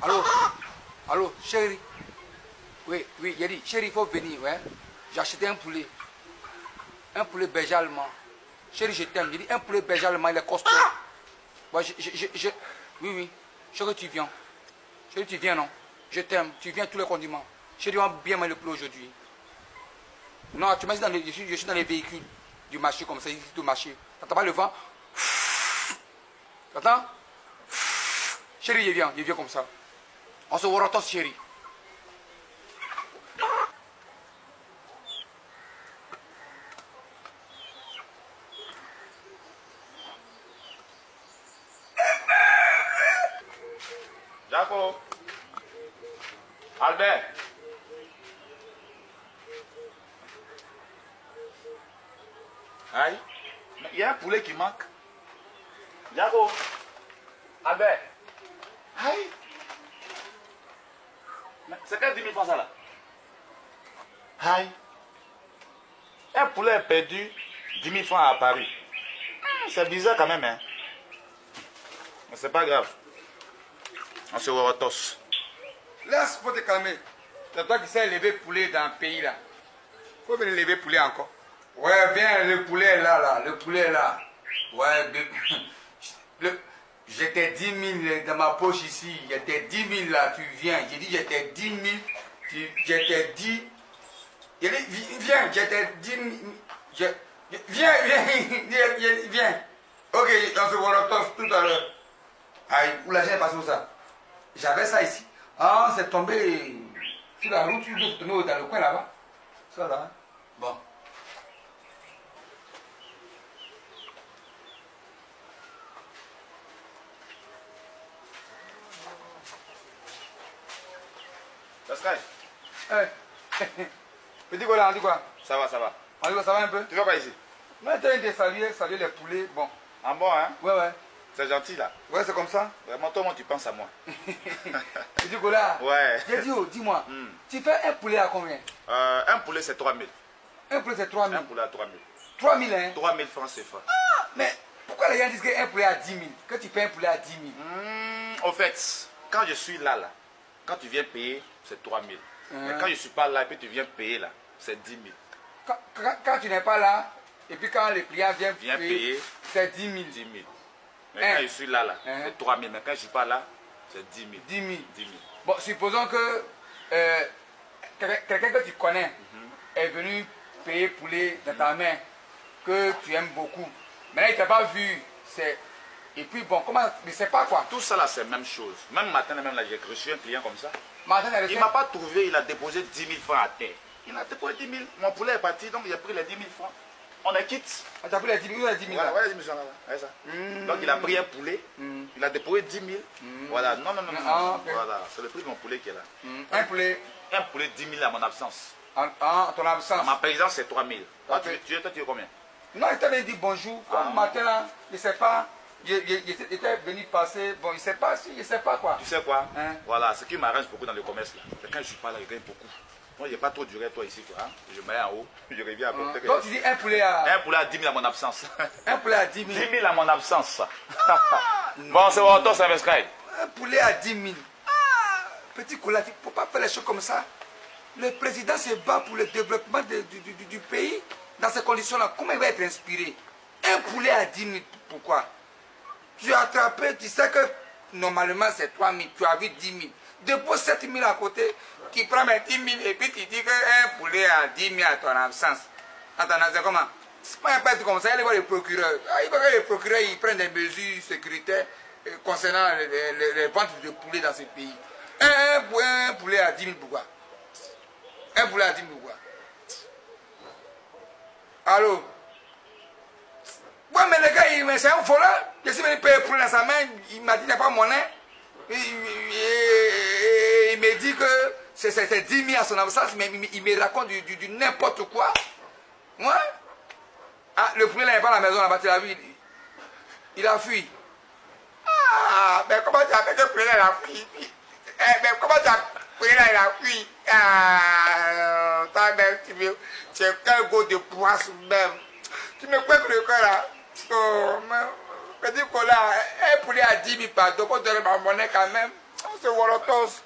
Allô? Allô, chérie? Oui, oui, j'ai dit, chérie, il faut venir, ouais. J'ai acheté un poulet. Un poulet berger allemand. Chérie, je t'aime. J'ai dit, un poulet berger allemand, il est costaud. Ouais, oui, oui. Chérie, tu viens. Chérie, tu viens, non? Je t'aime. Tu viens tous les condiments. Chérie, on va bien manger le poulet aujourd'hui. Non, tu m'as dit, je suis dans les véhicules du marché comme ça, ici, du marché. T'entends pas le vent? T'entends? Chérie, je viens comme ça. On se voit tous, chérie. Jaco. Albert. Aïe. Il y a un poulet qui manque. Jaco. Albert. Aïe. C'est quel 10 000 francs ça là? Aïe. Un poulet perdu, 10 000 francs à Paris. C'est bizarre quand même, hein. Mais c'est pas grave. On se voit tous. Laisse pour te calmer. C'est toi qui sais lever poulet dans le pays là. Faut venir lever poulet encore. Ouais, viens, le poulet est là, le poulet est là. Ouais, j'étais 10 000 dans ma poche ici. J'étais 10 000 là, tu viens. J'ai dit j'étais 10 000. J'étais 10. J'ai dit, viens, j'étais 10 000. Viens. Ok, on se voit tout à l'heure. Aïe, où l'argent est passé où ça? J'avais ça ici. Ah, c'est tombé sur la route, tu dois tourner dans le coin là-bas. Ça là. Bon. Pascal. Petit quoi là, on dit quoi? Ça va, ça va. On dit quoi, ça va un peu? Tu vas pas ici? Maintenant, de saluer les poulets. Bon. En bon, hein? Ouais, ouais. C'est gentil là. Ouais, c'est comme ça. Vraiment, toi, tu penses à moi. Petit quoi là? Ouais. J'ai dit, oh, dis-moi, tu fais un poulet à combien? Un poulet, c'est 3 000. Un poulet, c'est 3 000. Un poulet à 3 000. 3 000, hein? 3 000 francs CFA. Ah, mais pourquoi les gens disent qu'un poulet à 10 000? Que tu fais un poulet à 10 000? Au fait, quand je suis là, quand tu viens payer, c'est 3 000. Mais quand je ne suis pas là et puis tu viens payer là, c'est 10 000. Quand tu n'es pas là, et puis quand les clients viennent payer, c'est 10 000. 10 000. Mais quand je suis là, c'est 3 000. Mais quand je ne suis pas là, c'est 10 000. 10 000. 10 000. Bon, supposons que quelqu'un que tu connais est venu payer poulet dans ta main, que tu aimes beaucoup. Maintenant, il ne t'a pas vu. Et puis, bon, comment. Mais c'est pas quoi. Tout ça là, c'est la même chose. Même matin, même là, j'ai reçu un client comme ça. Martin, Il ne m'a pas trouvé, il a déposé 10 000 francs à terre. Il a déposé 10 000. Mon poulet est parti, donc j'ai pris les 10 000 francs. On est quitte. On t'a pris les 10 000, les 10 000 Voilà, 10 000 là. Ouais, ça. Donc il a pris un poulet, il a déposé 10 000. Voilà, non. Ah, okay. Voilà, c'est le prix de mon poulet qui est là. Un poulet. Un poulet 10 000 à mon absence. En ton absence. À ma présence, c'est 3 000. Toi, Okay. tu veux combien? Non, il t'avait dit bonjour. Comme matin là, il ne sait pas. Il était venu passer. Bon, il ne sait pas si, il ne sait pas quoi. Tu sais quoi? Hein? Voilà, ce qui m'arrange beaucoup dans le commerce là. Quand je ne suis pas là, il gagne beaucoup. Moi, je n'ai pas trop duré toi ici. Quoi, hein? Je mets en haut, je reviens à porter. Donc tu dis un poulet à. Un poulet à 10 000 à mon absence. Un poulet à 10 000. 10 000 à mon absence. Bon, c'est bon, toi, c'est Vescaille. Un poulet à 10 000. Ah, petit cola, il ne faut pas faire les choses comme ça. Le président se bat pour le développement du pays. Dans ces conditions-là, comment il va être inspiré? Un poulet à 10 000, pourquoi? Tu as attrapé, tu sais que normalement c'est 3 000, tu as vu 10 000. Dépose 7 000 à côté, tu prends mes 10 000 et puis tu dis qu'un poulet à 10 000 à ton absence. Attends, c'est comment? C'est pas un pète comme ça, il va voir le procureur. Il va voir le procureur, il prend des mesures sécuritaires concernant les ventes de poulet dans ce pays. Un poulet à 10 000, pourquoi? Un poulet à 10 000, pourquoi? Allô? Ouais, mais le gars, c'est un voleur. Je suis venu payer pour dans sa main. Il m'a dit qu'il n'y a pas monnaie. Il me dit que c'est 10 000 à son absence, mais il me raconte du n'importe quoi. Ouais. Ah, le premier là, il n'est pas à la maison, là-bas, tu l'as vu. Il a fui. Ah, mais comment tu as fait que le premier là, il a fui? Mais comment tu as fait que le premier là, il a fui? Ah, toi-même, tu es un go de poisse même. Tu me crois que le cœur là? Oh, mais, petit Cola, un poulet à 10 000 pardon, pour donner ma monnaie quand même. C'est Wolotos.